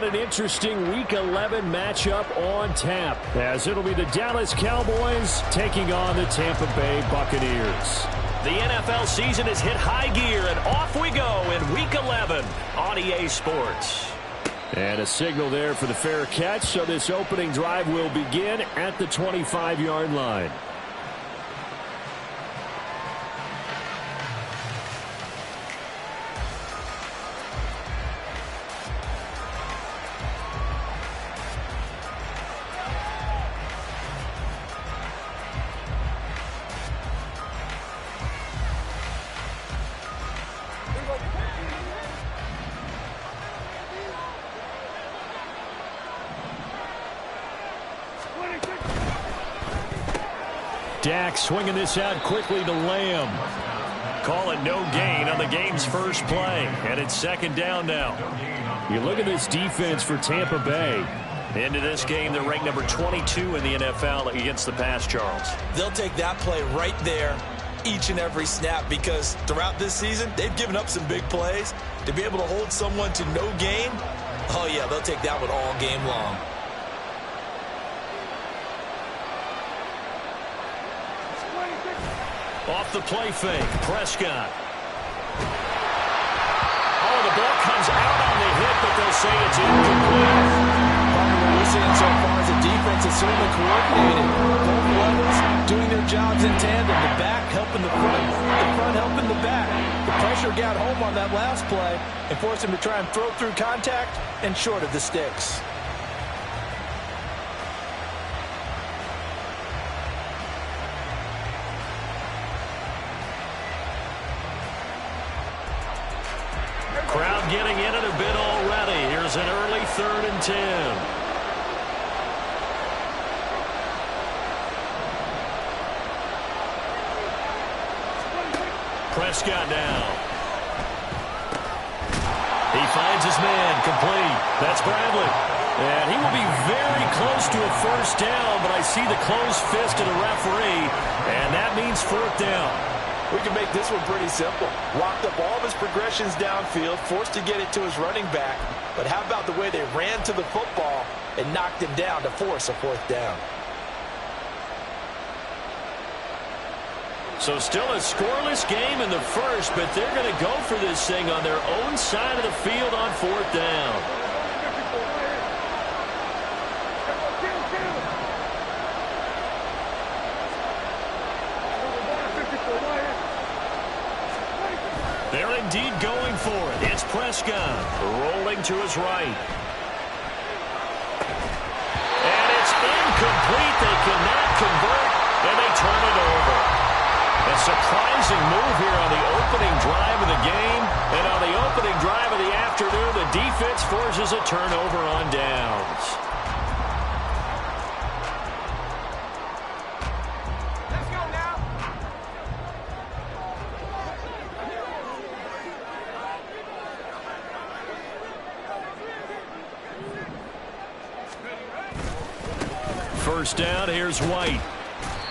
got an interesting Week 11 matchup on tap, as it'll be the Dallas Cowboys taking on the Tampa Bay Buccaneers. The NFL season has hit high gear, and off we go in Week 11 on EA Sports. And a signal there for the fair catch, so this opening drive will begin at the 25-yard line. Dak swinging this out quickly to Lamb. Call it no gain on the game's first play, and it's second down now. You look at this defense for Tampa Bay. Into this game, they're ranked number 22 in the NFL against the pass, Charles. They'll take that play right there each and every snap, because throughout this season, they've given up some big plays. To be able to hold someone to no gain, oh yeah, they'll take that one all game long. Off the play fake, Prescott. Oh, the ball comes out on the hit, but they'll say it's incomplete. What we're seeing so far is the defense is certainly coordinated. Both levels doing their jobs in tandem. The back helping the front helping the back. The pressure got home on that last play and forced him to try and throw through contact and short of the sticks. Crowd getting in it a bit already. Here's an early 3rd and 10. Prescott now. He finds his man, complete. That's Bradley. And he will be very close to a first down, but I see the closed fist of the referee, and that means 4th down. We can make this one pretty simple. Locked up all of his progressions downfield, forced to get it to his running back. But how about the way they ran to the football and knocked him down to force a 4th down? So still a scoreless game in the first, but they're going to go for this thing on their own side of the field on 4th down. They're indeed going for it. It's Prescott rolling to his right. And it's incomplete. They cannot convert, and they turn it over. A surprising move here on the opening drive of the game. And on the opening drive of the afternoon, the defense forces a turnover on downs. First down, here's White.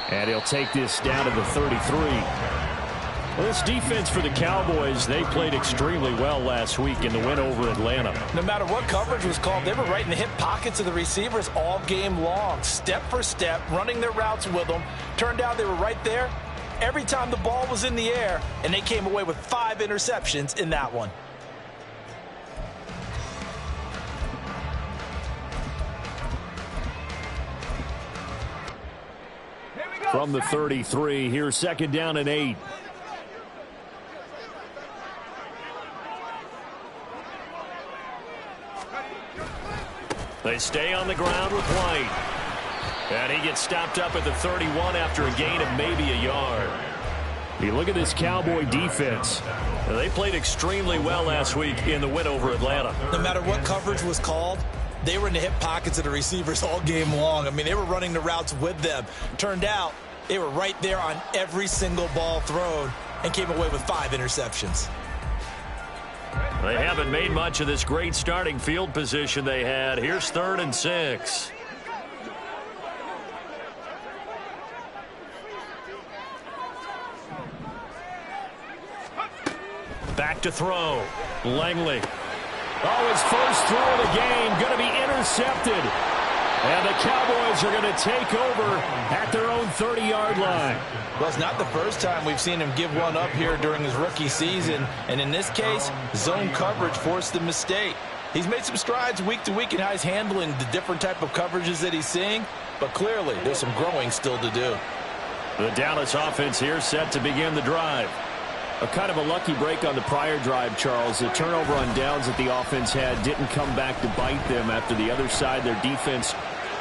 And he'll take this down to the 33. Well, this defense for the Cowboys, they played extremely well last week in the win over Atlanta. No matter what coverage was called, they were right in the hip pockets of the receivers all game long. Step for step, running their routes with them. Turned out they were right there every time the ball was in the air, and they came away with 5 interceptions in that one. From the 33, here's 2nd down and 8. They stay on the ground with White. And he gets stopped up at the 31 after a gain of maybe a yard. You look at this Cowboy defense. They played extremely well last week in the win over Atlanta. No matter what coverage was called, they were in the hip pockets of the receivers all game long. I mean, they were running the routes with them. Turned out they were right there on every single ball thrown and came away with 5 interceptions. They haven't made much of this great starting field position they had. Here's 3rd and 6. Back to throw. Langley. Oh, his first throw of the game Cowboys are going to take over at their own 30-yard line. Well, it's not the first time we've seen him give one up here during his rookie season. And in this case, zone coverage forced the mistake. He's made some strides week to week in how he's handling the different type of coverages that he's seeing. But clearly, there's some growing still to do. The Dallas offense here set to begin the drive. A kind of a lucky break on the prior drive, Charles. The turnover on downs that the offense had didn't come back to bite them after the other side. Their defense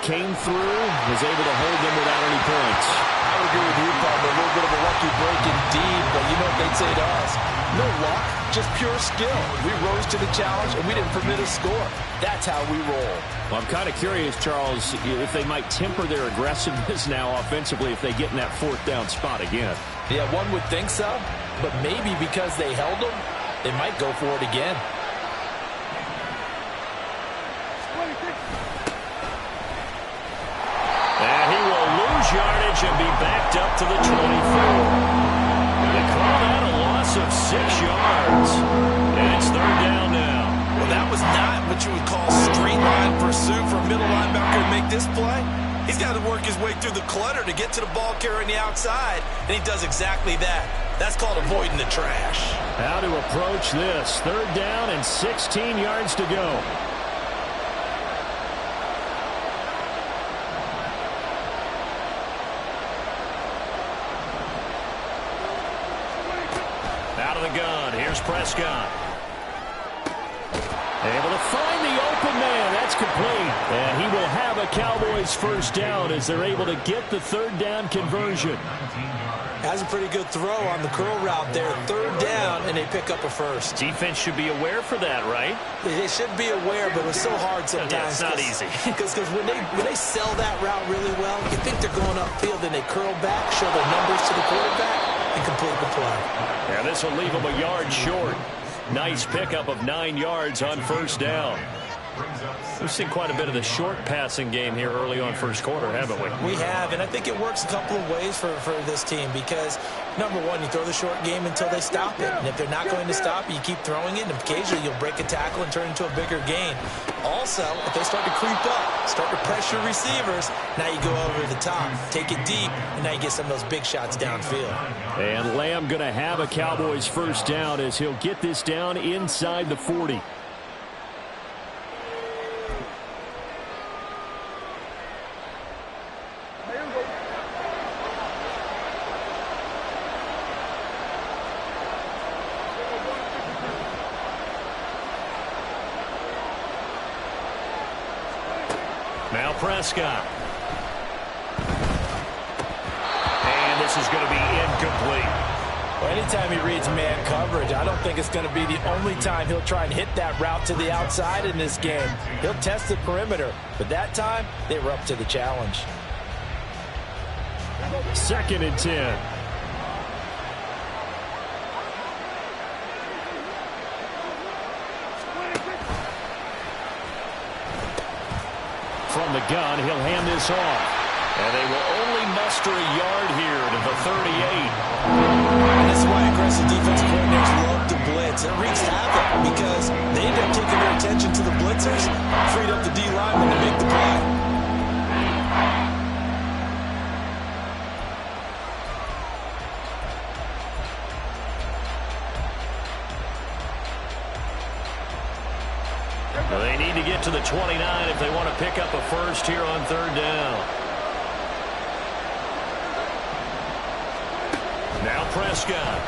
came through, was able to hold them without any points. I would agree with you, Paul. A little bit of a lucky break indeed, but you know what they'd say to us? No luck, just pure skill. We rose to the challenge, and we didn't permit a score. That's how we roll. Well, I'm kind of curious, Charles, if they might temper their aggressiveness now offensively if they get in that fourth down spot again. Yeah, one would think so, but maybe because they held them, they might go for it again. And he will lose yardage and be backed up to the 24. They call that a loss of 6 yards. And it's third down now. Well, that was not what you would call straight line pursuit for a middle linebacker to make this play. He's got to work his way through the clutter to get to the ball carrier on the outside, and he does exactly that. That's called avoiding the trash. How to approach this. Third down and 16 yards to go. Out of the gun, here's Prescott. Able to find the open man. That's complete. And he will have a Cowboys first down as they're able to get the third down conversion. Has a pretty good throw on the curl route there. Third down, and they pick up a first. Defense should be aware for that, right? They should be aware, but it's so hard sometimes. Yeah, it's not easy. Because when they sell that route really well, you think they're going upfield, and they curl back, show their numbers to the quarterback, and complete the play. Yeah, this will leave them a yard short. Nice pickup of 9 yards on first down. We've seen quite a bit of the short passing game here early on first quarter, haven't we? We have, and I think it works a couple of ways for this team because, number one, you throw the short game until they stop it. And if they're not going to stop it, you keep throwing it, and occasionally you'll break a tackle and turn it into a bigger gain. Also, if they start to creep up, start to pressure receivers, now you go over the top, take it deep, and now you get some of those big shots downfield. And Lamb going to have a Cowboys first down as he'll get this down inside the 40. Now Prescott. And this is going to be incomplete. Well, anytime he reads man coverage, I don't think it's going to be the only time he'll try and hit that route to the outside in this game. He'll test the perimeter, but that time they were up to the challenge. 2nd and 10. From the gun, he'll hand this off. And they will only muster a yard here to the 38. And this is why aggressive defensive coordinators love to blitz. It wreaks havoc because they end up taking their attention to the blitzers, freed up the D lineman to make the play. Well, they need to get to the 29 if they want to pick up a first here on third down. Now Prescott.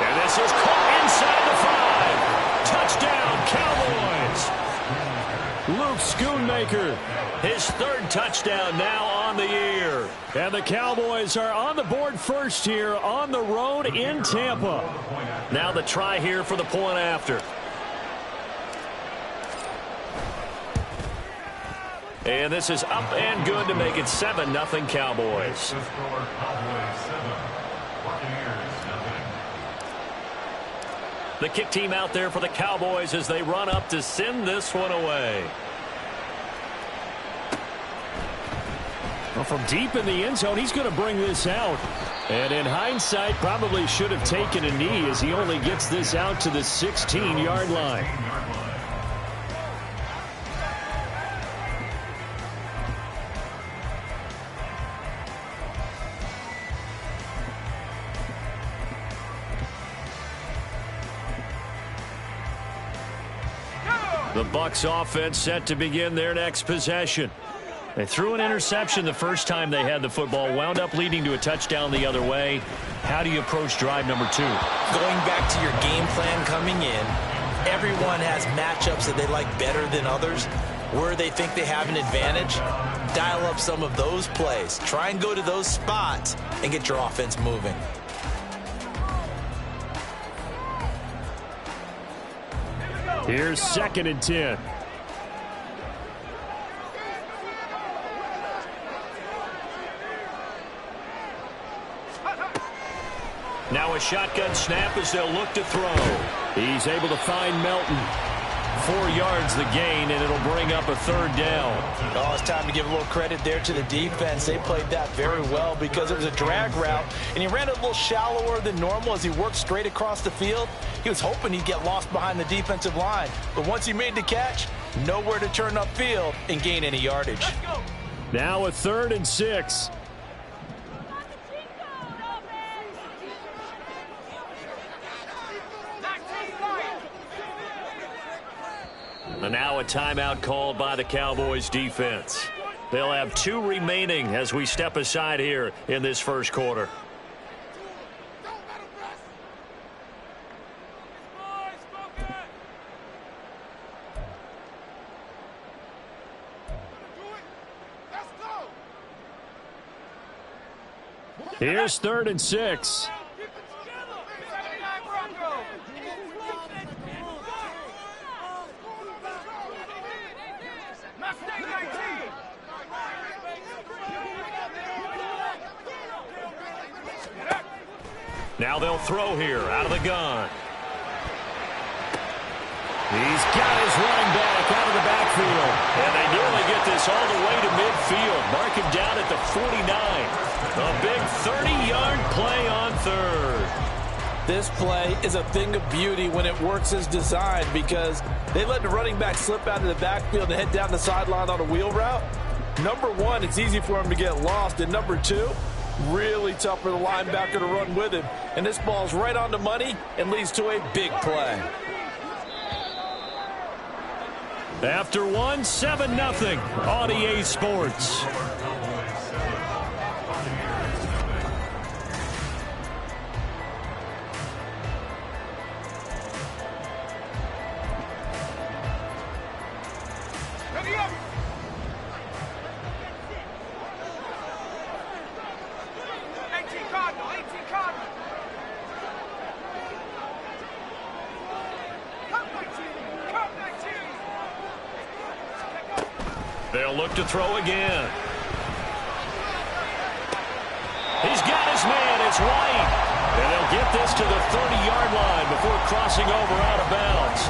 And this is caught inside the 5. Touchdown, Cowboys. Luke Schoonmaker, His third touchdown now on the year. and the Cowboys are on the board first here on the road in Tampa. Now the try here for the point after. And this is up and good to make it 7-0 Cowboys. The kick team out there for the Cowboys as they run up to send this one away. Well, from deep in the end zone, he's going to bring this out. And in hindsight, probably should have taken a knee as he only gets this out to the 16-yard line. The Bucs offense set to begin their next possession. They threw an interception the first time they had the football, wound up leading to a touchdown the other way. How do you approach drive number 2? Going back to your game plan coming in, everyone has matchups that they like better than others. Where they think they have an advantage, dial up some of those plays. Try and go to those spots and get your offense moving. Here's 2nd and 10. Now a shotgun snap as they'll look to throw. He's able to find Melton. 4 yards the gain, and it'll bring up a 3rd down. Oh, it's time to give a little credit there to the defense. They played that very well because it was a drag route, and he ran a little shallower than normal as he worked straight across the field. He was hoping he'd get lost behind the defensive line, but once he made the catch, nowhere to turn upfield and gain any yardage. Now a 3rd and 6. And now a timeout called by the Cowboys defense. They'll have 2 remaining as we step aside here in this first quarter. Here's 3rd and 6. Now they'll throw here out of the gun. He's got his running back out of the backfield. And they nearly get this all the way to midfield. Mark him down at the 49. A big 30-yard play on 3rd. This play is a thing of beauty when it works as designed because they let the running back slip out of the backfield and head down the sideline on a wheel route. Number 1, it's easy for him to get lost. And number 2, really tough for the linebacker to run with him. And this ball's right on the money and leads to a big play. After 1, 7-0 on EA Sports. They'll look to throw again. He's got his man. It's White. And they'll get this to the 30-yard line before crossing over out of bounds.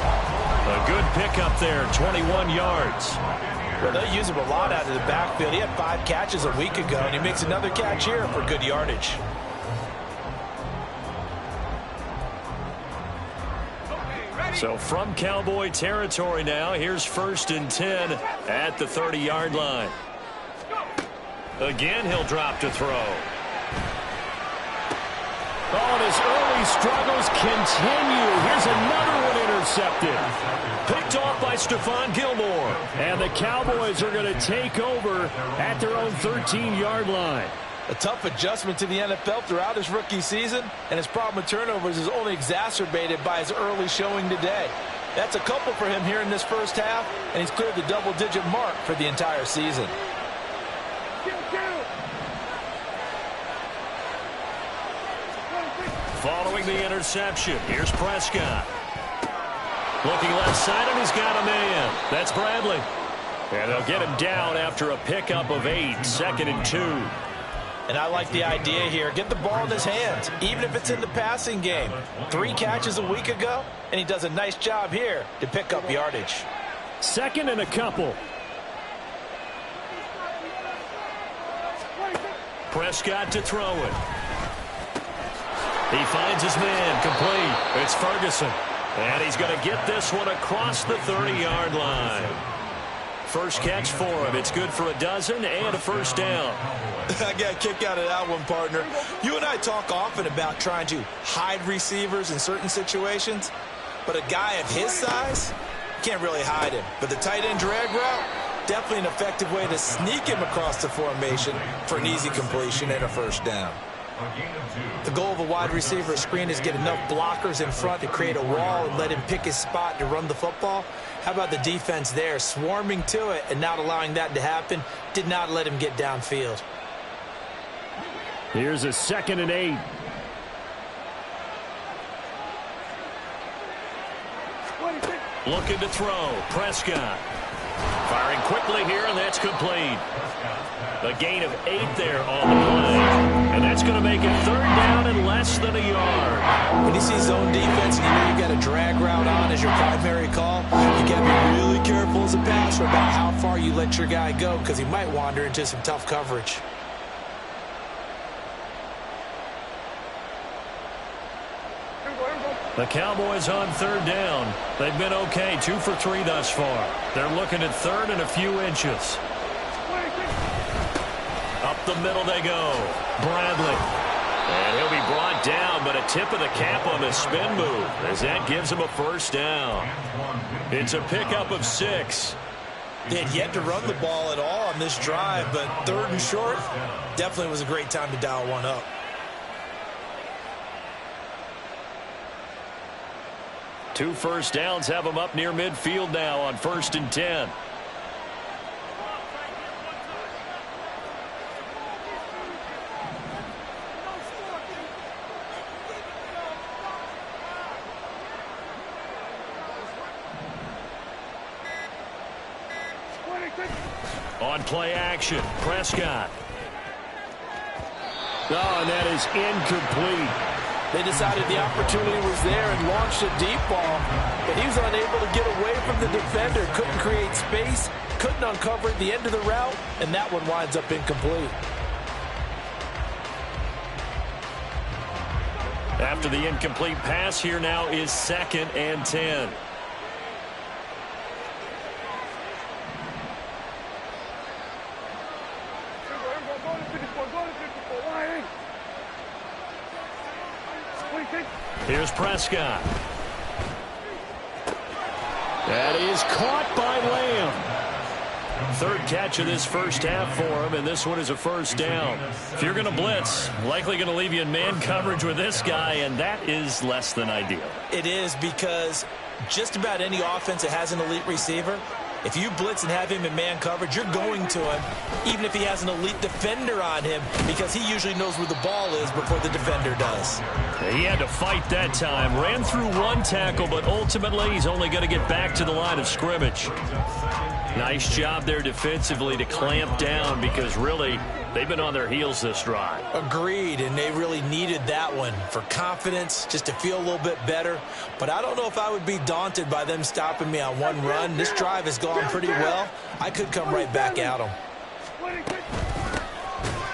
A good pickup there, 21 yards. Well, they'll use him a lot out of the backfield. He had 5 catches a week ago, and he makes another catch here for good yardage. So from Cowboy territory now, here's 1st and 10 at the 30-yard line. Again, he'll drop to throw. Oh, and his early struggles continue. Here's another one intercepted. Picked off by Stephon Gilmore. And the Cowboys are going to take over at their own 13-yard line. A tough adjustment to the NFL throughout his rookie season, and his problem with turnovers is only exacerbated by his early showing today. That's a couple for him here in this first half, and he's cleared the double-digit mark for the entire season. Following the interception, here's Prescott. Looking left side, and he's got a man. That's Bradley. And they'll get him down after a pickup of 8, 2nd and 2. And I like the idea here. Get the ball in his hands, even if it's in the passing game. 3 catches a week ago, and he does a nice job here to pick up yardage. 2nd and a couple. Prescott to throw it. He finds his man complete. It's Ferguson. And he's going to get this one across the 30-yard line. First catch for him. It's good for a dozen and a first down. I got a kick out of that one, partner. You and I talk often about trying to hide receivers in certain situations, but a guy of his size, Can't really hide him. But the tight end drag route, definitely an effective way to sneak him across the formation for an easy completion and a first down. The goal of a wide receiver screen is get enough blockers in front to create a wall and let him pick his spot to run the football. How about the defense there, swarming to it and not allowing that to happen? Did not let him get downfield. Here's a 2nd and 8. Looking to throw. Prescott. Firing quickly here, and that's complete. A gain of 8 there on the play. And that's going to make it 3rd down and less than a yard. When you see zone defense and you know you got a drag route on as your primary call, you got to be really careful as a passer about how far you let your guy go because he might wander into some tough coverage. The Cowboys on 3rd down. They've been okay, 2 for 3 thus far. They're looking at 3rd and a few inches. Up the middle they go. Bradley. And he'll be brought down, but a tip of the cap on the spin move as that gives him a first down. It's a pickup of 6. They had yet to run the ball at all on this drive, but 3rd and short definitely was a great time to dial one up. Two first downs have them up near midfield now on 1st and 10. On play action, Prescott. Oh, and that is incomplete. They decided the opportunity was there and launched a deep ball, but he was unable to get away from the defender, couldn't create space, couldn't uncover the end of the route, and that one winds up incomplete. After the incomplete pass, here now is 2nd and 10. Here's Prescott. That is caught by Lamb. 3rd catch of this first half for him, and this one is a first down. If you're going to blitz, likely going to leave you in man coverage with this guy, and that is less than ideal. It is because just about any offense that has an elite receiver, if you blitz and have him in man coverage, you're going to him, even if he has an elite defender on him, because he usually knows where the ball is before the defender does. He had to fight that time. Ran through one tackle, but ultimately he's only going to get back to the line of scrimmage. Nice job there defensively to clamp down because really they've been on their heels this drive. Agreed, and they really needed that one for confidence, just to feel a little bit better. But I don't know if I would be daunted by them stopping me on one run. This drive has gone pretty well. I could come right back at them.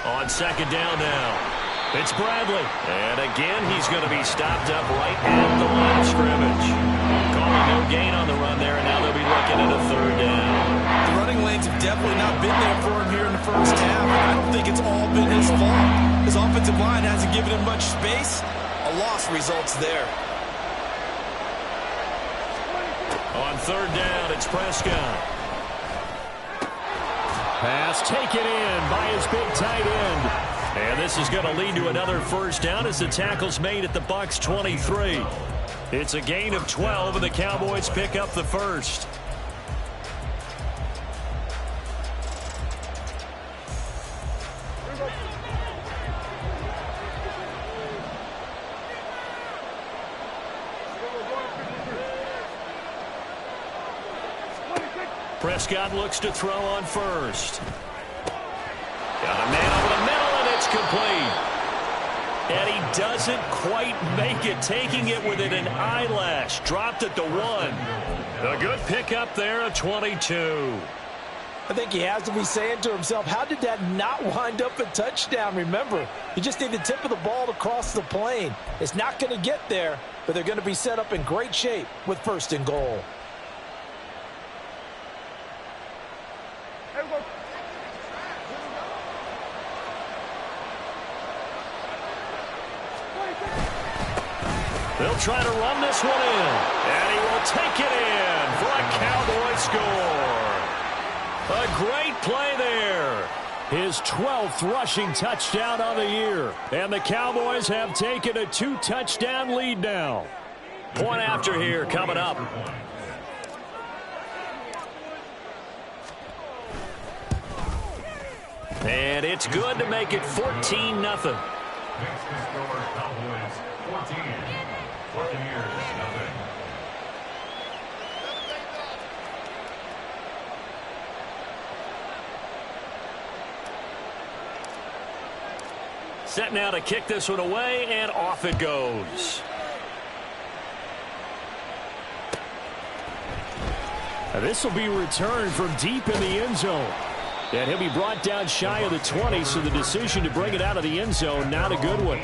On 2nd down now. It's Bradley. And again, he's going to be stopped up right at the line of scrimmage. Calling no gain on the run there, and now they'll be looking at a 3rd down. The running lanes have definitely not been there for him here in the first half, and I don't think it's all been his fault. His offensive line hasn't given him much space. A loss results there. On 3rd down, it's Prescott. Pass taken in by his big tight end. And this is going to lead to another first down as the tackle's made at the Bucs 23. It's a gain of 12, and the Cowboys pick up the first. Prescott looks to throw on 1st. Got a man over the middle, and it's complete. And he doesn't quite make it, taking it within an eyelash. Dropped at the 1. A good pickup there, a 22. I think he has to be saying to himself, how did that not wind up a touchdown? Remember, you just need the tip of the ball to cross the plane. It's not going to get there, but they're going to be set up in great shape with 1st and goal. They'll try to run this one in, and he will take it in for a score. A great play there. His 12th rushing touchdown on the year. And the Cowboys have taken a 2-touchdown lead now. Point after here coming up. And it's good to make it 14-0. Next score, Cowboys 14, Buccaneers 0. Set now to kick this one away, and off it goes. This will be returned from deep in the end zone. And he'll be brought down shy of the 20, so the decision to bring it out of the end zone, not a good one.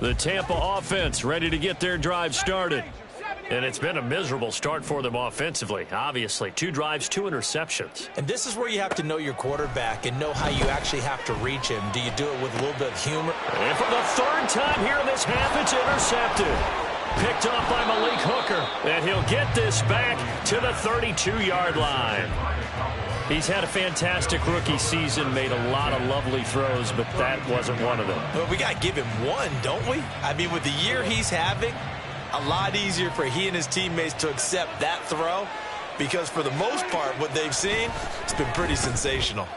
The Tampa offense ready to get their drive started. And it's been a miserable start for them offensively, obviously. 2 drives, 2 interceptions. And this is where you have to know your quarterback and know how you actually have to reach him. Do you do it with a little bit of humor? And for the 3rd time here in this half, it's intercepted. Picked off by Malik Hooker. And he'll get this back to the 32-yard line. He's had a fantastic rookie season, made a lot of lovely throws, but that wasn't one of them. Well, we got to give him one, don't we? I mean, with the year he's having, a lot easier for he and his teammates to accept that throw, because for the most part, what they've seen, it's been pretty sensational.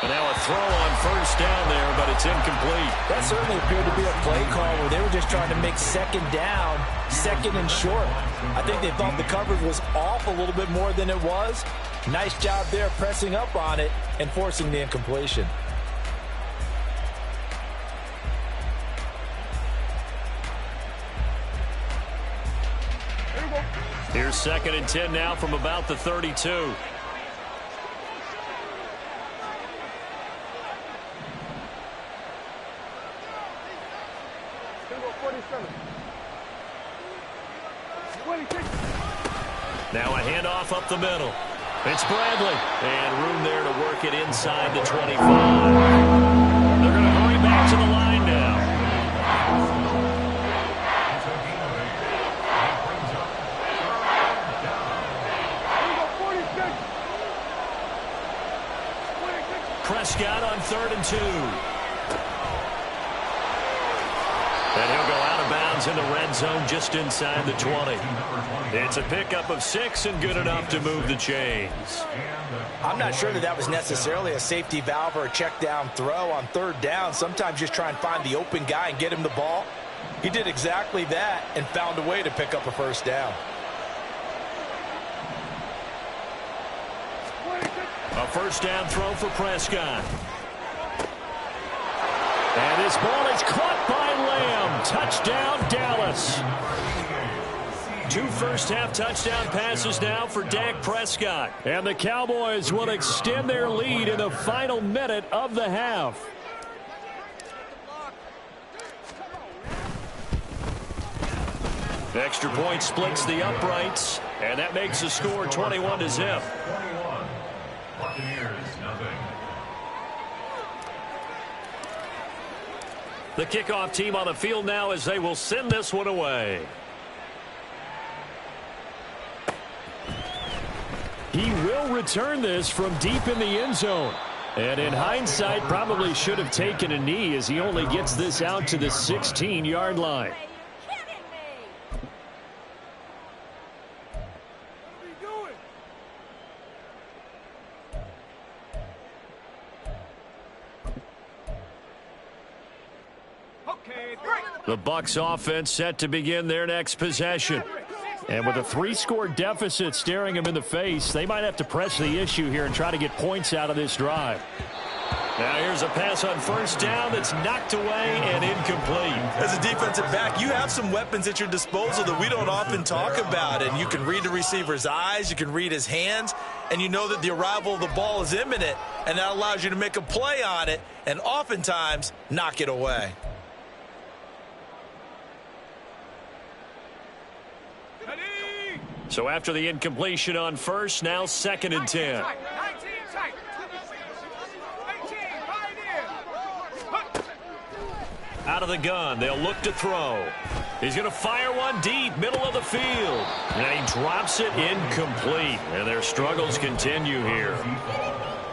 And now a throw on 1st down there, but it's incomplete. That certainly appeared to be a play call where they were just trying to make 2nd down, 2nd and short. I think they thought the coverage was off a little bit more than it was. Nice job there pressing up on it and forcing the incompletion. Here's 2nd and 10 now from about the 32. Now a handoff up the middle. It's Bradley. And room there to work it inside the 25. They're going to hurry back to the line now. Prescott on 3rd and 2. And he'll go out of bounds in the red zone just inside the 20. It's a pickup of 6 and good enough to move the chains. I'm not sure that was necessarily a safety valve or a check down throw on 3rd down. Sometimes just try and find the open guy and get him the ball. He did exactly that and found a way to pick up a 1st down. A 1st down throw for Prescott. And his ball is caught by Lamb. Touchdown, Dallas. 2 first-half touchdown passes now for Dak Prescott. And the Cowboys will extend their lead in the final minute of the half. Extra point splits the uprights, and that makes the score 21-0. Buccaneers 0. The kickoff team on the field now as they will send this one away. He will return this from deep in the end zone. And in hindsight, probably should have taken a knee as he only gets this out to the 16-yard line. The Bucs offense set to begin their next possession. And with a 3-score deficit staring them in the face, they might have to press the issue here and try to get points out of this drive. Now here's a pass on 1st down that's knocked away and incomplete. As a defensive back, you have some weapons at your disposal that we don't often talk about. And you can read the receiver's eyes, you can read his hands, and you know that the arrival of the ball is imminent. And that allows you to make a play on it and oftentimes knock it away. So after the incompletion on 1st, now 2nd and 10. Out of the gun, they'll look to throw. He's going to fire one deep, middle of the field. And he drops it incomplete. And their struggles continue here.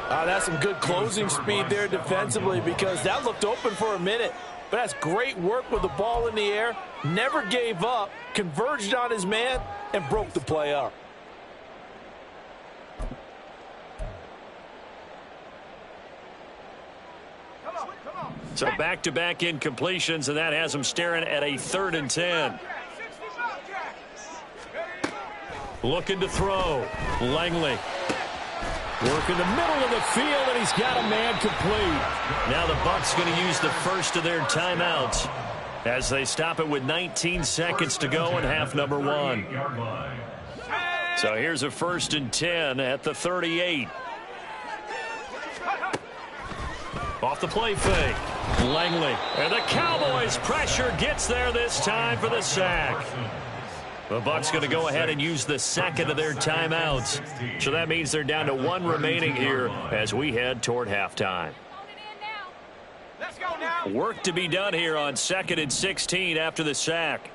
That's some good closing speed there defensively, because that looked open for a minute. But that's great work with the ball in the air. Never gave up, converged on his man, and broke the play up. So back-to-back incompletions, and that has them staring at a 3rd and 10. Looking to throw. Langley. Work in the middle of the field, and he's got a man complete. Now the Bucs going to use the first of their timeouts as they stop it with 19 seconds to go in half number 1. So here's a 1st and 10 at the 38. Off the play fake. Langley. And the Cowboys pressure gets there this time for the sack. The Bucs going to go ahead and use the second of their timeouts. So that means they're down to 1 remaining here as we head toward halftime. Work to be done here on 2nd and 16 after the sack.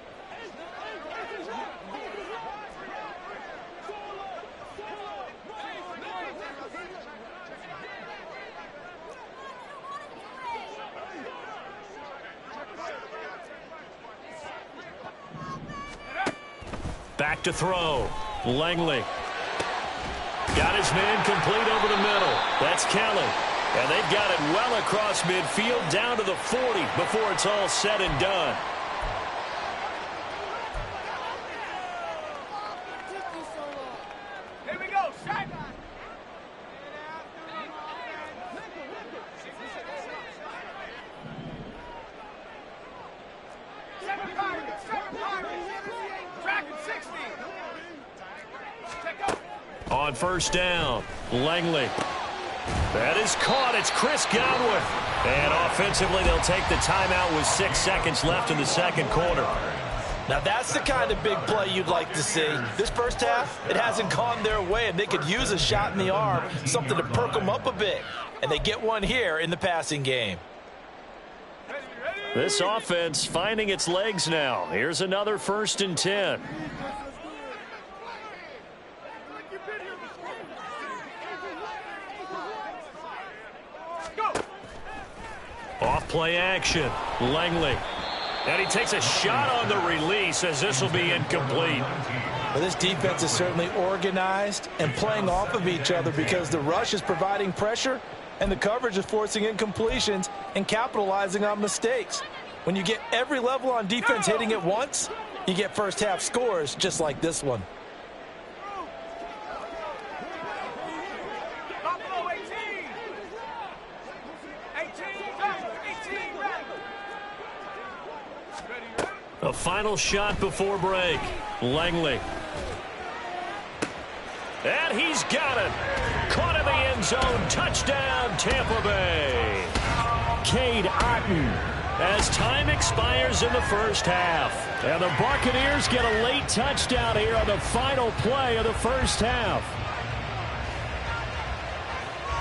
Back to throw. Langley. Got his man complete over the middle. That's Kelly. And they've got it well across midfield down to the 40 before it's all said and done. Here we go, shot. On 1st down, Langley. That is caught. It's Chris Godwin. And offensively, they'll take the timeout with 6 seconds left in the 2nd quarter. Now that's the kind of big play you'd like to see. This first half, it hasn't gone their way, and they could use a shot in the arm, something to perk them up a bit. And they get one here in the passing game. This offense finding its legs now. Here's another 1st and 10. Off play action. Langley. And he takes a shot on the release as this will be incomplete. Well, this defense is certainly organized and playing off of each other because the rush is providing pressure and the coverage is forcing incompletions and capitalizing on mistakes. When you get every level on defense hitting at once, you get first half scores just like this one. A final shot before break. Langley. And he's got it. Caught in the end zone. Touchdown, Tampa Bay. Cade Otton as time expires in the first half. And the Buccaneers get a late touchdown here on the final play of the first half.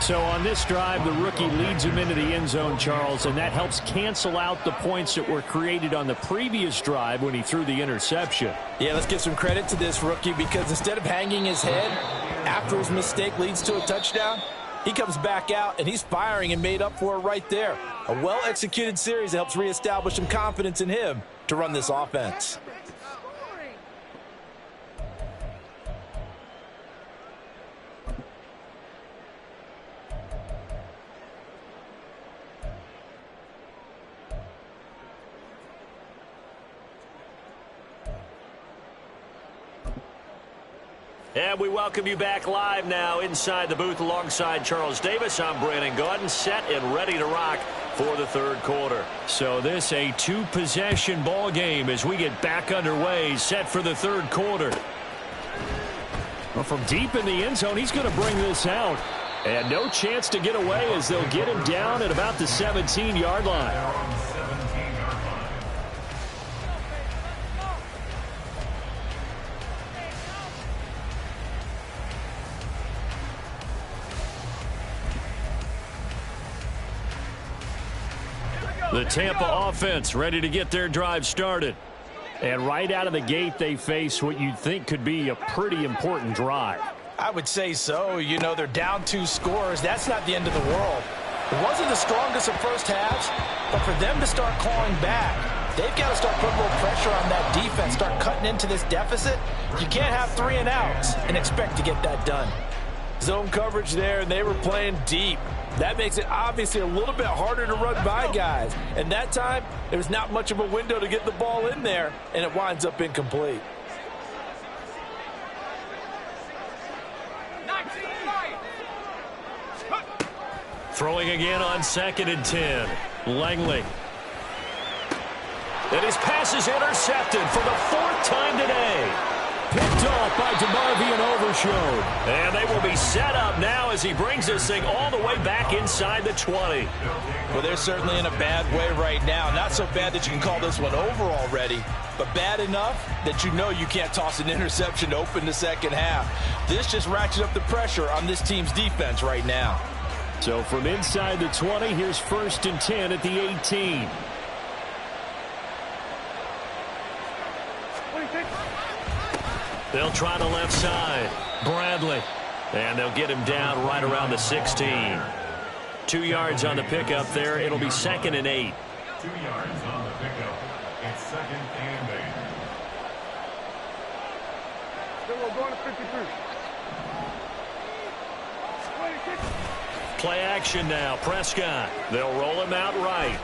So on this drive, the rookie leads him into the end zone, Charles, and that helps cancel out the points that were created on the previous drive when he threw the interception. Yeah, let's give some credit to this rookie because instead of hanging his head after his mistake leads to a touchdown, he comes back out and he's firing and made up for it right there. A well-executed series that helps reestablish some confidence in him to run this offense. And we welcome you back live now inside the booth alongside Charles Davis. I'm Brandon Gaudin, set and ready to rock for the 3rd quarter. So this a 2-possession ball game as we get back underway, set for the 3rd quarter. Well, from deep in the end zone, he's going to bring this out. And no chance to get away as they'll get him down at about the 17-yard line. The Tampa offense ready to get their drive started. And right out of the gate, they face what you'd think could be a pretty important drive. I would say so. You know, they're down 2 scores. That's not the end of the world. It wasn't the strongest of first halves, but for them to start clawing back, they've got to start putting a little pressure on that defense, start cutting into this deficit. You can't have 3 and outs and expect to get that done. Zone coverage there, and they were playing deep. That makes it obviously a little bit harder to run by guys. And that time, there was not much of a window to get the ball in there, and it winds up incomplete. Throwing again on 2nd and 10. Langley. And his pass is intercepted for the 4th time today. Picked off by DeMarvie and Overshowed. And they will be set up now as he brings this thing all the way back inside the 20. Well, they're certainly in a bad way right now. Not so bad that you can call this one over already, but bad enough that you know you can't toss an interception to open the second half. This just ratchets up the pressure on this team's defense right now. So from inside the 20, here's 1st and 10 at the 18. They'll try the left side. Bradley. And they'll get him down right around the 16. 2 yards on the pickup there. It'll be 2nd and 8. 2 yards on the pickup. It's 2nd and 8. We're going to 53. Play action now. Prescott. They'll roll him out right.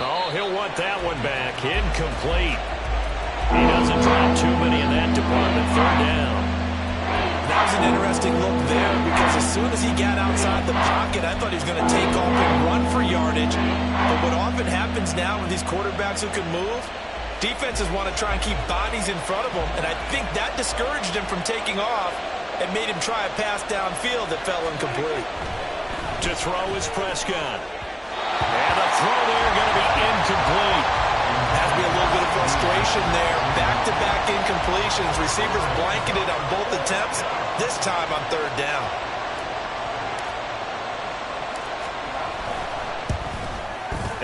Oh, he'll want that one back. Incomplete. He doesn't drop too many in that department. 3rd down. That was an interesting look there because as soon as he got outside the pocket, I thought he was going to take off and run for yardage. But what often happens now with these quarterbacks who can move, defenses want to try and keep bodies in front of them, and I think that discouraged him from taking off and made him try a pass downfield that fell incomplete. To throw is Prescott. And the throw there going to be incomplete. Has to be a little bit of frustration there. Back-to-back incompletions. Receivers blanketed on both attempts, this time on 3rd down.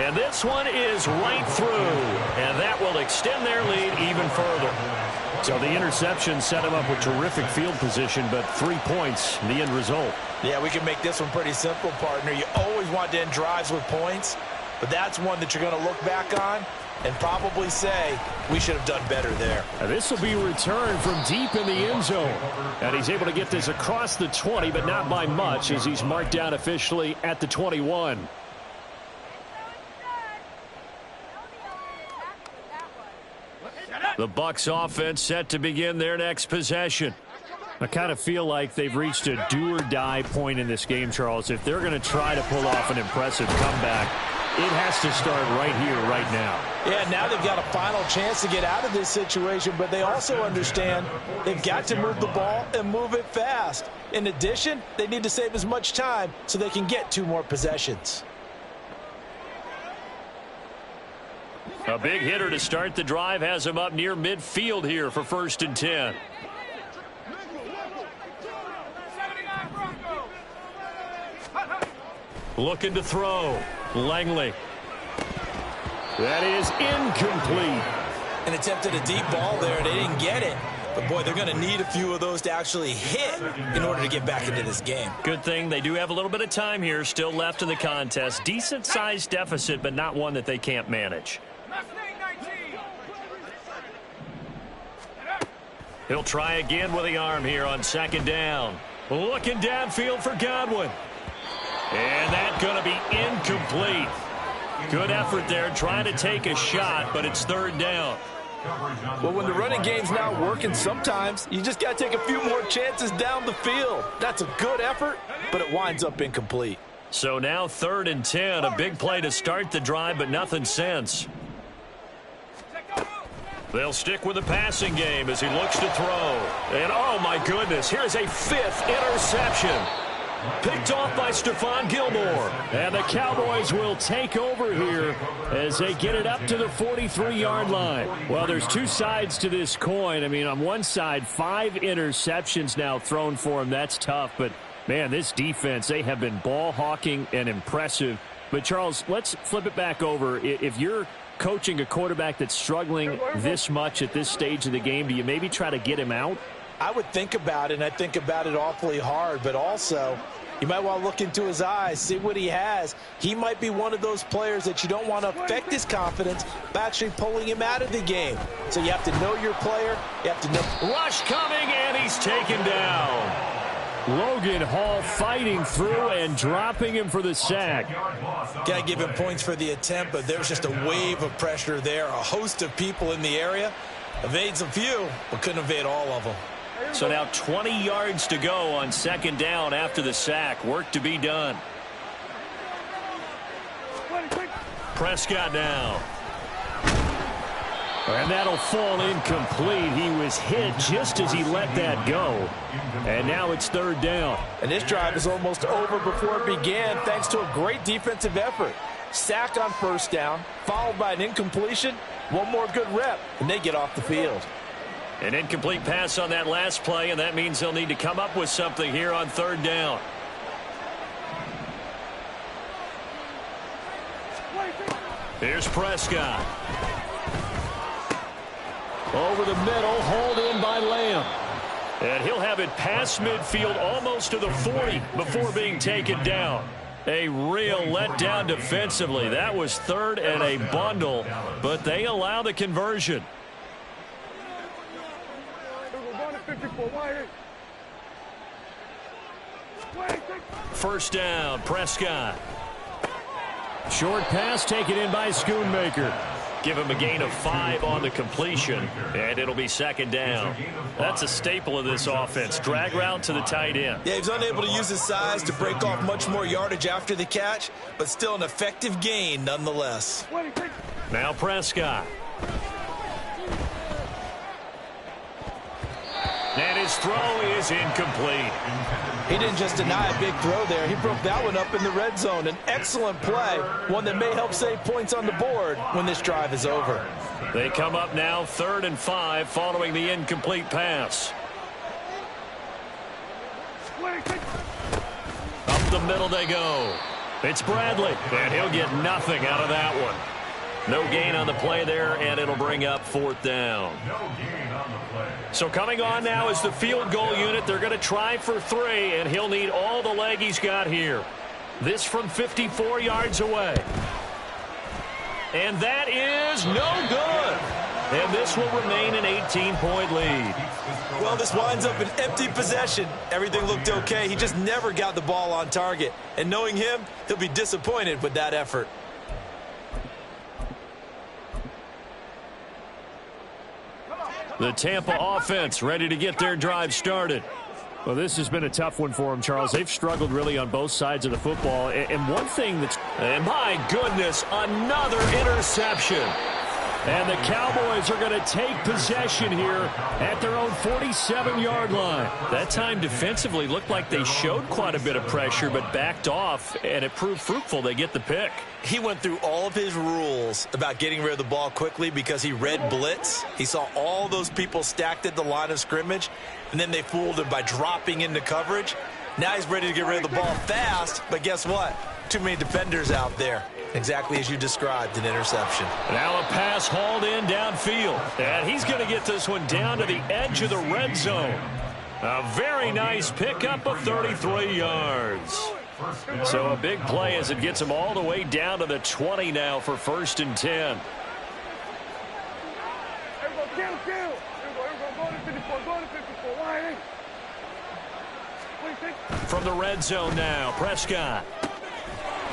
And this one is right through. And that will extend their lead even further. So the interception set him up with terrific field position, but 3 points, the end result. Yeah, we can make this one pretty simple, partner. You always want to end drives with points, but that's one that you're going to look back on and probably say, we should have done better there. And this will be returned from deep in the end zone. And he's able to get this across the 20, but not by much, as he's marked down officially at the 21. The Bucs offense set to begin their next possession. I kind of feel like they've reached a do-or-die point in this game, Charles. If they're going to try to pull off an impressive comeback, it has to start right here, right now. Yeah, now they've got a final chance to get out of this situation, but they also understand they've got to move the ball and move it fast. In addition, they need to save as much time so they can get 2 more possessions. A big hitter to start the drive has him up near midfield here for 1st and 10. Looking to throw. Langley. That is incomplete. An attempt at a deep ball there. They didn't get it. But, boy, they're going to need a few of those to actually hit in order to get back into this game. Good thing they do have a little bit of time here still left in the contest. Decent-sized deficit, but not one that they can't manage. He'll try again with the arm here on 2nd down. Looking downfield for Godwin. And that's going to be incomplete. Good effort there, trying to take a shot, but it's 3rd down. Well, when the running game's not working, sometimes you just got to take a few more chances down the field. That's a good effort, but it winds up incomplete. So now 3rd and 10, a big play to start the drive, but nothing since. They'll stick with the passing game as he looks to throw. And, oh, my goodness, here's a 5th interception. Picked off by Stephon Gilmore. And the Cowboys will take over here as they get it up to the 43-yard line. Well, there's 2 sides to this coin. I mean, on one side, 5 interceptions now thrown for him. That's tough. But, man, this defense, they have been ball hawking and impressive. But, Charles, let's flip it back over. If you're coaching a quarterback that's struggling this much at this stage of the game, do you maybe try to get him out? I would think about it, and I think about it awfully hard, but also you might want to look into his eyes, see what he has. He might be one of those players that you don't want to affect his confidence by actually pulling him out of the game. So you have to know your player. You have to know. Rush coming, and he's taken down. Logan Hall fighting through and dropping him for the sack. Got to give him points for the attempt, but there's just a wave of pressure there. A host of people in the area. Evades a few, but couldn't evade all of them. So now 20 yards to go on second down after the sack. Work to be done. Prescott now. And that'll fall incomplete. He was hit just as he let that go. And now it's third down. And this drive is almost over before it began thanks to a great defensive effort. Sack on first down, followed by an incompletion. One more good rep, and they get off the field. An incomplete pass on that last play, and that means they'll need to come up with something here on third down. Here's Prescott. Over the middle, hauled in by Lamb. And he'll have it past midfield almost to the 40 before being taken down. A real letdown defensively. That was third and a bundle, but they allow the conversion. First down, Prescott. Short pass taken in by Schoonmaker. Give him a gain of 5 on the completion, and it'll be second down. That's a staple of this offense. Drag route to the tight end. Yeah, he was unable to use his size to break off much more yardage after the catch, but still an effective gain nonetheless. Now Prescott. And his throw is incomplete. He didn't just deny a big throw there. He broke that one up in the red zone. An excellent play, one that may help save points on the board when this drive is over. They come up now 3rd and 5 following the incomplete pass. Up the middle they go. It's Bradley, and he'll get nothing out of that one. No gain on the play there, and it'll bring up 4th down. So coming on now is the field goal unit. They're going to try for 3, and he'll need all the leg he's got here. This from 54 yards away. And that is no good. And this will remain an 18-point lead. Well, this winds up an empty possession. Everything looked okay. He just never got the ball on target. And knowing him, he'll be disappointed with that effort. The Tampa offense ready to get their drive started. Well, this has been a tough one for them, Charles. They've struggled really on both sides of the football. And one thing that's... And my goodness, another interception. And the Cowboys are going to take possession here at their own 47-yard line. That time defensively looked like they showed quite a bit of pressure but backed off, and it proved fruitful. They get the pick. He went through all of his rules about getting rid of the ball quickly because he read blitz. He saw all those people stacked at the line of scrimmage, and then they fooled him by dropping into coverage. Now he's ready to get rid of the ball fast, but guess what? Too many defenders out there. Exactly as you described, an interception. Now a pass hauled in downfield. And he's going to get this one down to the edge of the red zone. A very nice pickup of 33 yards. So a big play as it gets him all the way down to the 20 now for 1st and 10. From the red zone now, Prescott.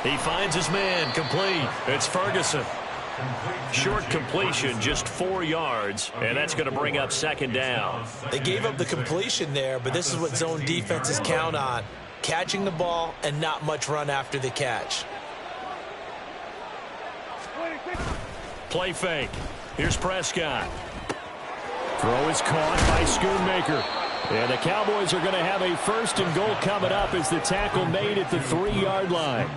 He finds his man, complete. It's Ferguson. Short completion, just 4 yards, and that's going to bring up 2nd down. They gave up the completion there, but this is what zone defenses count on. Catching the ball and not much run after the catch. Play fake. Here's Prescott. Throw is caught by Schoonmaker. And the Cowboys are going to have a 1st and goal coming up as the tackle made at the 3-yard line.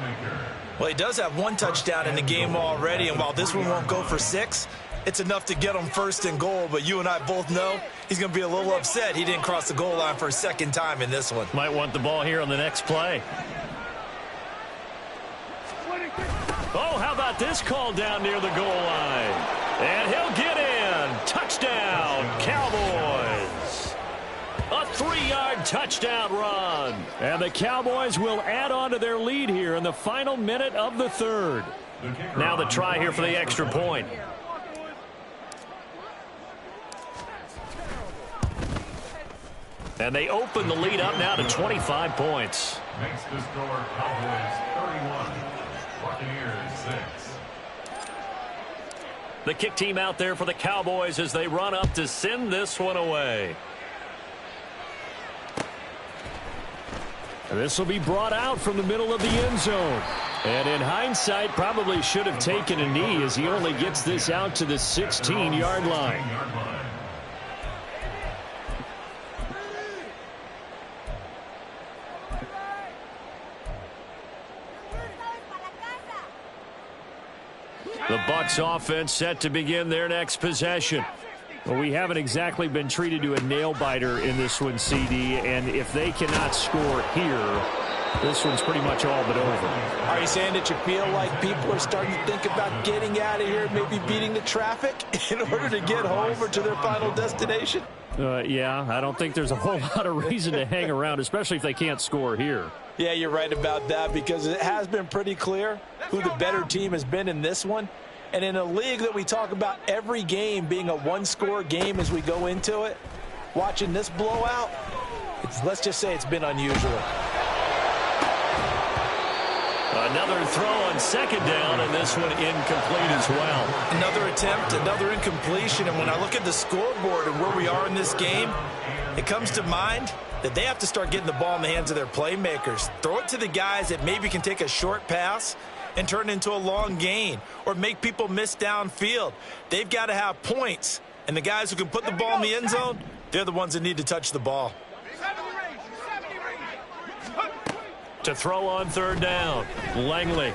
Well, he does have 1 touchdown in the game already, and while this one won't go for 6, it's enough to get him 1st and goal. But you and I both know he's going to be a little upset he didn't cross the goal line for a 2nd time in this one. Might want the ball here on the next play. got this call down near the goal line. And he'll get in. Touchdown, Cowboys. A 3-yard touchdown run. And the Cowboys will add on to their lead here in the final minute of the third. Now the try here for the extra point. And they open the lead up now to 25 points. Makes the score Cowboys 31, Buccaneers 6. The kick team out there for the Cowboys as they run up to send this one away. This will be brought out from the middle of the end zone. And in hindsight, probably should have taken a knee as he only gets this out to the 16-yard line. The Bucs offense set to begin their next possession. Well, we haven't exactly been treated to a nail-biter in this one, CD, and if they cannot score here, this one's pretty much all but over. Are you saying that you feel like people are starting to think about getting out of here, maybe beating the traffic in order to get home or to their final destination? Yeah, I don't think there's a whole lot of reason to hang around, especially if they can't score here. Yeah, you're right about that because it has been pretty clear who the better team has been in this one. And in a league that we talk about every game being a one-score game as we go into it, watching this blowout, let's just say it's been unusual. Another throw on second down, and this one incomplete as well. Another attempt, another incompletion, and when I look at the scoreboard and where we are in this game, it comes to mind that they have to start getting the ball in the hands of their playmakers. Throw it to the guys that maybe can take a short pass and turn it into a long gain or make people miss downfield. They've got to have points, and the guys who can put the ball in the end zone, they're the ones that need to touch the ball. To throw on third down, Langley.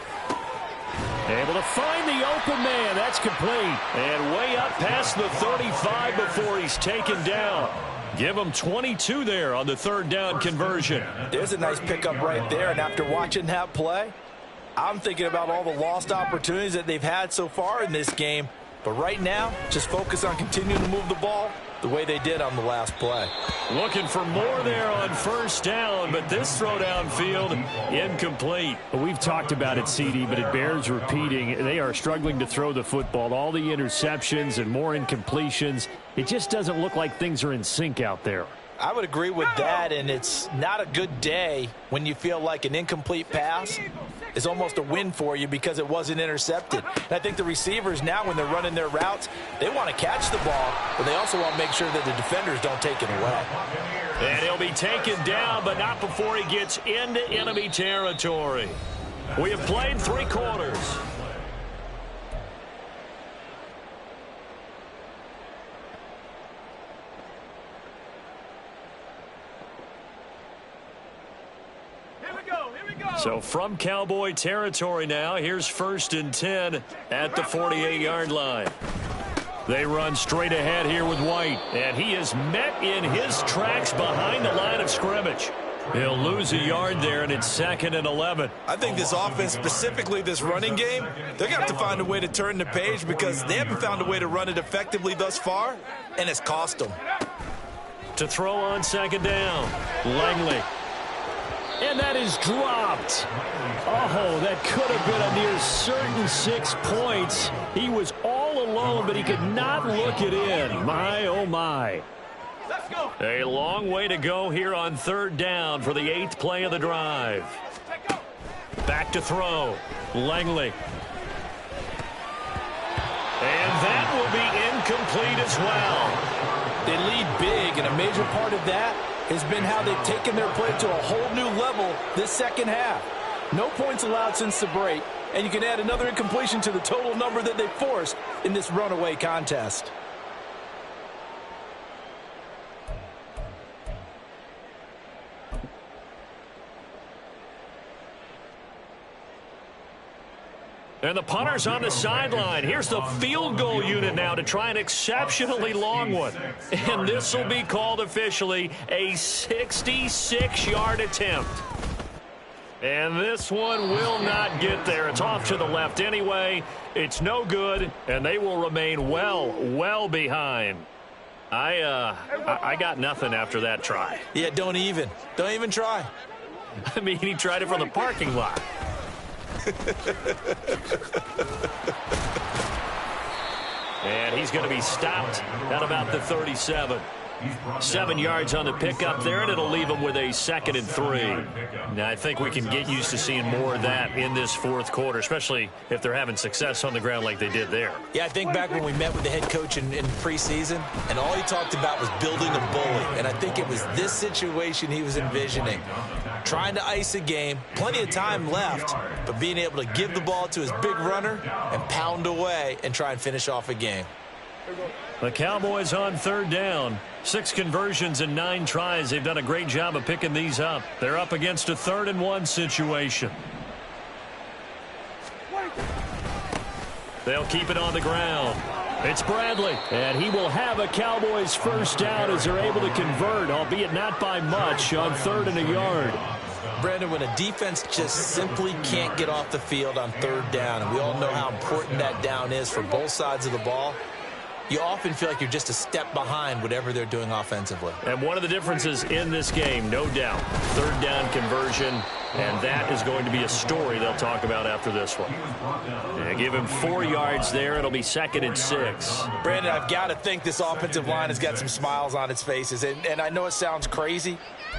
Able to find the open man. That's complete. And way up past the 35 before he's taken down. Give him 22 there on the third down conversion. There's a nice pickup right there, and after watching that play, I'm thinking about all the lost opportunities that they've had so far in this game. But right now, just focus on continuing to move the ball the way they did on the last play. Looking for more there on first down, but this throw downfield incomplete. Well, we've talked about it, CD, but it bears repeating. They are struggling to throw the football. All the interceptions and more incompletions. It just doesn't look like things are in sync out there. I would agree with that, and it's not a good day when you feel like an incomplete pass is almost a win for you because it wasn't intercepted. And I think the receivers now, when they're running their routes, they want to catch the ball, but they also want to make sure that the defenders don't take it away. And he'll be taken down, but not before he gets into enemy territory. We have played 3 quarters. So from Cowboy territory now, here's 1st and 10 at the 48-yard line. They run straight ahead here with White, and he is met in his tracks behind the line of scrimmage. He'll lose a yard there, and it's 2nd and 11. I think this offense, specifically this running game, they're going to have to find a way to turn the page because they haven't found a way to run it effectively thus far, and it's cost them. To throw on 2nd down, Langley. And that is dropped. Oh, that could have been a near certain 6 points. He was all alone, but he could not look it in. My, oh, my. A long way to go here on 3rd down for the 8th play of the drive. Back to throw. Langley. And that will be incomplete as well. They lead big, and a major part of that has been how they've taken their play to a whole new level this second half. No points allowed since the break, and you can add another incompletion to the total number that they forced in this runaway contest. And the punter's on the sideline. Here's the field goal unit now to try an exceptionally long one. And this will be called officially a 66-yard attempt. And this one will not get there. It's off to the left anyway. It's no good, and they will remain well behind. I got nothing after that try. Yeah, don't even try. I mean, he tried it from the parking lot. And he's going to be stopped at about the 37. 7 yards on the pickup there, and it'll leave him with a 2nd and 3. Now, I think we can get used to seeing more of that in this fourth quarter, especially if they're having success on the ground like they did there. Yeah, I think back when we met with the head coach in preseason, and all he talked about was building a bully. And I think it was this situation he was envisioning. Trying to ice a game, plenty of time left, but being able to give the ball to his big runner and pound away and try and finish off a game. The Cowboys on 3rd down. 6 conversions and 9 tries. They've done a great job of picking these up. They're up against a 3rd and 1 situation. They'll keep it on the ground. It's Bradley, and he will have a Cowboys first down as they're able to convert, albeit not by much, on 3rd and a yard. Brandon, when a defense just simply can't get off the field on 3rd down, and we all know how important that down is for both sides of the ball, you often feel like you're just a step behind whatever they're doing offensively. And one of the differences in this game, no doubt, 3rd down conversion, and that is going to be a story they'll talk about after this one. They give him 4 yards there. It'll be 2nd and 6. Brandon, I've got to think this offensive line has got some smiles on its faces. And I know it sounds crazy,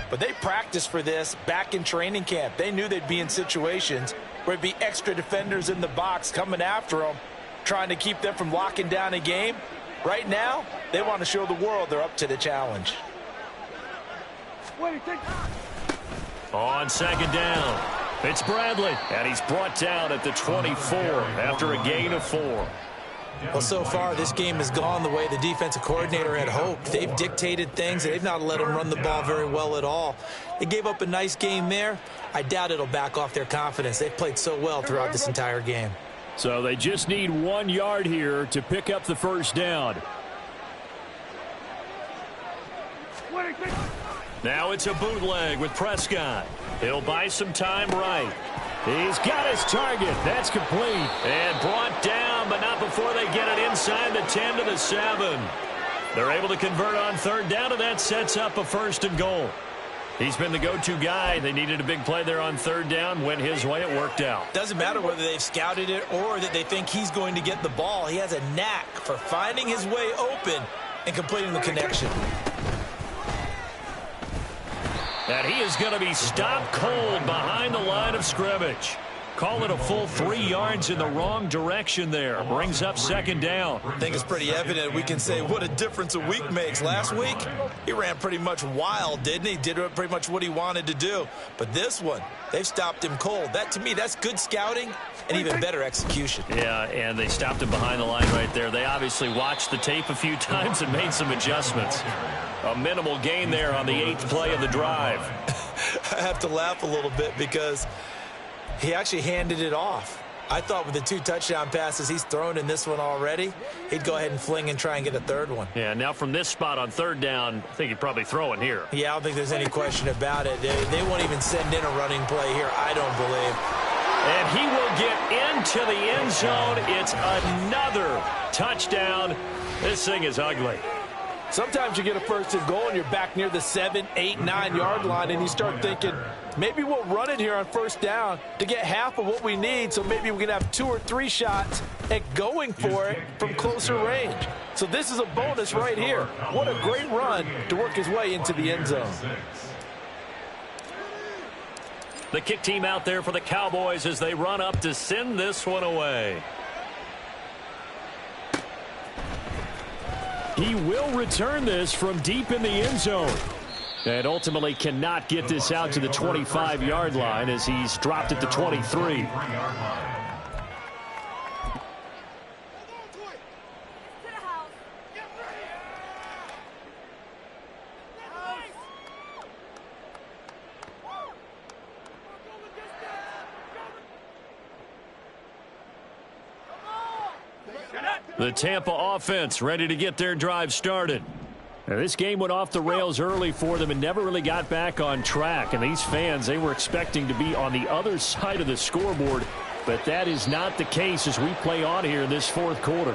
but they practiced for this back in training camp. They knew they'd be in situations where it'd be extra defenders in the box coming after them, trying to keep them from locking down a game. Right now, they want to show the world they're up to the challenge. On 2nd down, it's Bradley, and he's brought down at the 24 after a gain of 4. Well, so far, this game has gone the way the defensive coordinator had hoped. They've dictated things, and they've not let them run the ball very well at all. They gave up a nice game there. I doubt it'll back off their confidence. They've played so well throughout this entire game. So they just need 1 yard here to pick up the first down. Now it's a bootleg with Prescott. He'll buy some time right. He's got his target. That's complete. And brought down, but not before they get it inside the 10 to the 7. They're able to convert on 3rd down, and that sets up a 1st and goal. He's been the go-to guy. They needed a big play there on 3rd down. Went his way. It worked out. Doesn't matter whether they've scouted it or that they think he's going to get the ball. He has a knack for finding his way open and completing the connection. And he is going to be stopped cold behind the line of scrimmage. Call it a full 3 yards in the wrong direction there. Brings up 2nd down. I think it's pretty evident we can say what a difference a week makes. Last week, he ran pretty much wild, didn't he? Did pretty much what he wanted to do. But this one, they've stopped him cold. That, to me, that's good scouting and even better execution. Yeah, and they stopped him behind the line right there. They obviously watched the tape a few times and made some adjustments. A minimal gain there on the 8th play of the drive. I have to laugh a little bit because he actually handed it off. I thought with the 2 touchdown passes he's thrown in this one already, he'd go ahead and fling and try and get a 3rd one. Yeah, now from this spot on 3rd down, I think he'd probably throw it here. Yeah, I don't think there's any question about it. They won't even send in a running play here, I don't believe. And he will get into the end zone. It's another touchdown. This thing is ugly. Sometimes you get a 1st and goal and you're back near the 7, 8, 9 yard line and you start thinking, maybe we'll run it here on 1st down to get half of what we need, so maybe we can have 2 or 3 shots at going for it from closer range. So this is a bonus right here. What a great run to work his way into the end zone. The kick team out there for the Cowboys as they run up to send this one away. He will return this from deep in the end zone. And ultimately cannot get this out to the 25-yard line as he's dropped at the 23. The Tampa offense ready to get their drive started. Now, this game went off the rails early for them and never really got back on track. And these fans, they were expecting to be on the other side of the scoreboard. But that is not the case as we play on here in this fourth quarter.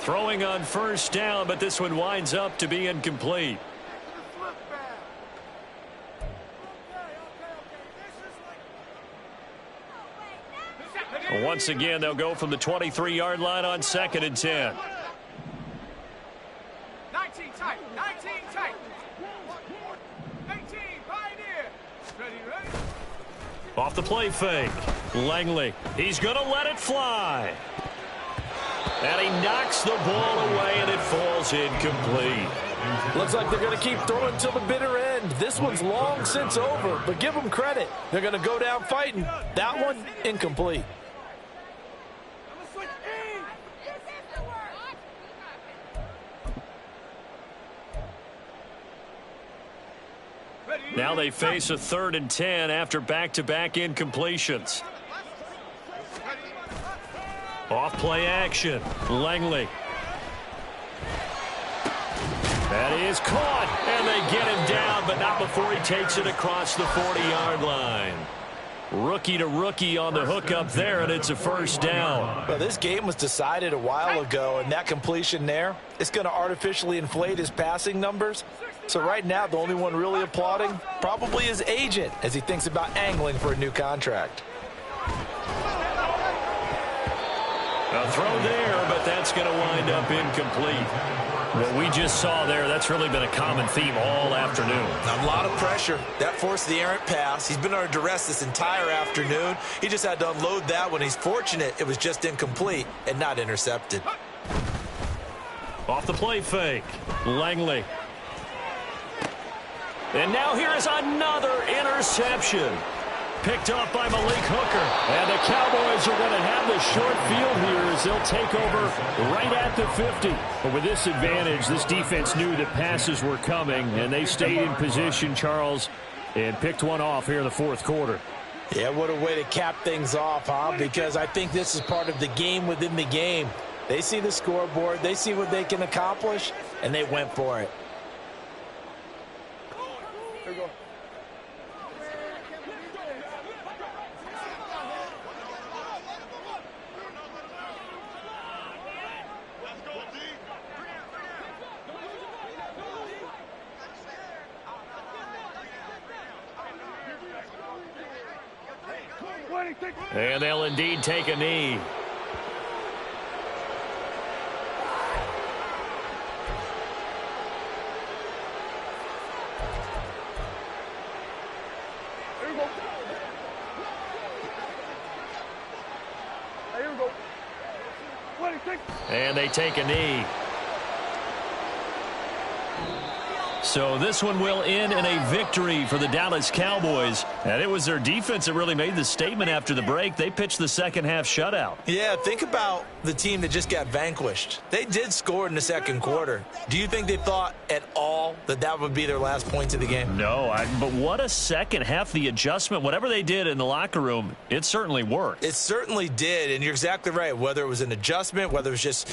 Throwing on first down, but this one winds up to be incomplete. Once again, they'll go from the 23-yard line on 2nd and 10. 19 tight, 19 tight. 18 Pioneer. Ready. Off the play fake. Langley. He's going to let it fly. And he knocks the ball away, and it falls incomplete. Looks like they're going to keep throwing till the bitter end. This one's long since over, but give them credit. They're going to go down fighting. That one, incomplete. Now they face a 3rd and 10 after back-to-back incompletions. Off play action. Langley. That is caught, and they get him down, but not before he takes it across the 40-yard line. Rookie to rookie on the hook up there, and it's a first down. Well, this game was decided a while ago, and that completion there, it's going to artificially inflate his passing numbers. So right now, the only one really applauding probably his agent as he thinks about angling for a new contract. A throw there, but that's going to wind up incomplete. What we just saw there, that's really been a common theme all afternoon. A lot of pressure. That forced the errant pass. He's been under duress this entire afternoon. He just had to unload that one. He's fortunate it was just incomplete and not intercepted. Off the play fake. Langley. And now here is another interception. Picked up by Malik Hooker. And the Cowboys are going to have the short field here as they'll take over right at the 50. But with this advantage, this defense knew that passes were coming, and they stayed in position, Charles, and picked one off here in the fourth quarter. Yeah, what a way to cap things off, huh? Because I think this is part of the game within the game. They see the scoreboard, they see what they can accomplish, and they went for it. Here we go. And they'll indeed take a knee. Here we go. Here we go. 26. And they take a knee. So this one will end in a victory for the Dallas Cowboys. And it was their defense that really made the statement after the break. They pitched the second half shutout. Yeah, think about the team that just got vanquished. They did score in the second quarter. Do you think they thought at all that that would be their last points of the game? No, but what a second half. The adjustment, whatever they did in the locker room, it certainly worked. It certainly did, and you're exactly right. Whether it was an adjustment, whether it was just